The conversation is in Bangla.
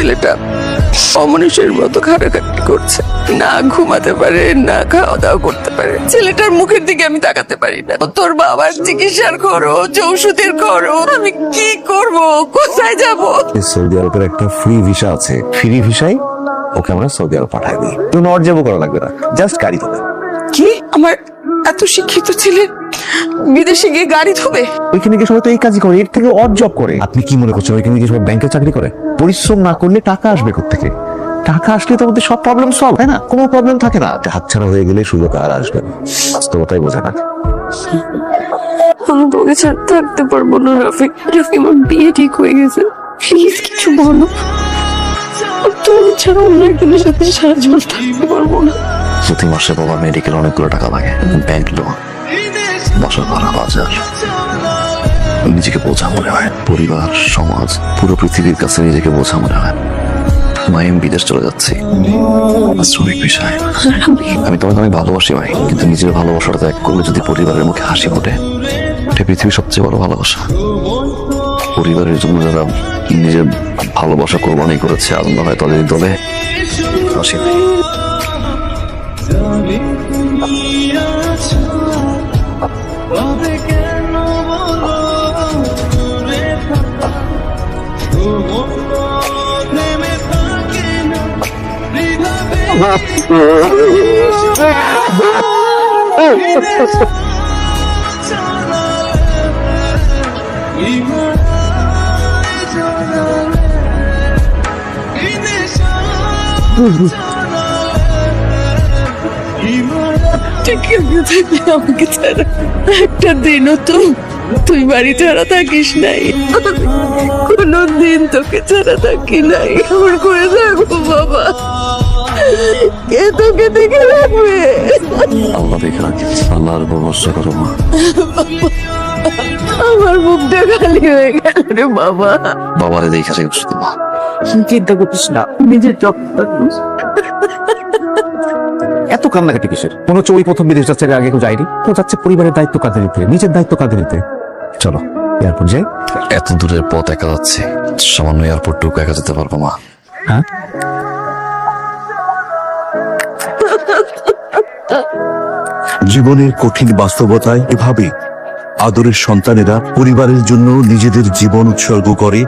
ছেলেটা অমনুষ্যের মতো খাটাখাটি করছে, না ঘুমাতে পারে না খাওয়া দাওয়া করতে পারে। ছেলেটার মুখের দিকে আমি তাকাতে পারি না। তোর বাবার চিকিৎসার খরচ, ওষুধের খরচ, আমি কি করব, কোথায় যাব? সৌদি আরবের একটা ফ্রি ভিসা আছে, ফ্রি ভিসায় ওকে আমরা সৌদি আরব পাঠাই দিই। তুমি নট যাবো করা লাগবে না, জাস্ট গাড়ি ধোবে। কি আমার এত শিক্ষিত ছেলে বিদেশে গিয়ে গাড়ি ধোবে? ওইখানে গিয়ে সবাই তো এই কাজই করে, এর থেকে অড জব করে। আপনি কি মনে করছেন ওইখানে গিয়ে সবাই ব্যাংকে চাকরি করে? পরিশ্রম না করলে টাকা আসবে কোত্থেকে? টাকা আসলে তো আমাদের সব প্রবলেম সলভ, তাই না? কোনো প্রবলেম থাকে না। হাতছাড়া হয়ে গেলে সুযোগ আর আসবে না, বাস্তবতাই বোঝে না। আমি তোকে ছাড়া থাকতে পারবো না রাফি। রাফি, আমার বিয়ে ঠিক হয়ে গেছে, প্লিজ কিছু বলো। তুমি ছাড়া অন্য একজনের সাথে সারা জীবন থাকতে পারবো না। প্রতি মাসে বাবা মেডিকেল অনেকগুলো টাকা লাগে, ব্যাংক লোন, বাসা ভাড়া, বাজার। নিজেকে বোঝা মনে হয়, পরিবার, সমাজ, পুরো পৃথিবীর কাছে নিজেকে বোঝা মনে হয়। মাই আমি বিদেশ চলে যাচ্ছি শ্রমিক বিষয়। আমি তোমাকে অনেক ভালোবাসি ভাই, কিন্তু নিজের ভালোবাসাটা ত্যাগ করলে যদি পরিবারের মুখে হাসি ফোটে, এটা পৃথিবীর সবচেয়ে বড় ভালোবাসা। পরিবারের জন্য যারা নিজের ভালোবাসা কোরবানি করেছে, আল্লাহ হয় তাদের দলে হাসি ভাই। আমাকে ছাড়া একটা দিনও তুই বাড়ি ছাড়া থাকিস নাই, কোনদিন তোকে ছাড়া থাকি নাই। আমার করে থাকবো বাবা, কে তোকে দেখে রাখবে? আল্লাহ দেখে রাখি, আল্লাহর উপর ভরসা করো মা। আমার মুখটা খালি হয়ে গেল রে বাবা। বাবারে দেখে শেখ শুধু মা। চিন্তা করিস না, নিজের যত্ন নিস। এত কান্নাকাটি কিসের? মনে হচ্ছে ওই প্রথম বিদেশ যাচ্ছে, আগে কেউ যায়নি। তো যাচ্ছে পরিবারের দায়িত্ব কাঁধে নিতে, নিজের দায়িত্ব কাঁধে নিতে। চলো এয়ারপোর্ট যাই। এত দূরের পথ একা যাচ্ছে, সামান্য এয়ারপোর্টটুকু একা যেতে পারবো মা? হ্যাঁ, জীবনের কঠিন বাস্তবতায় এভাবে আদরের সন্তানেরা পরিবারের জন্য নিজেদের জীবন উৎসর্গ করে।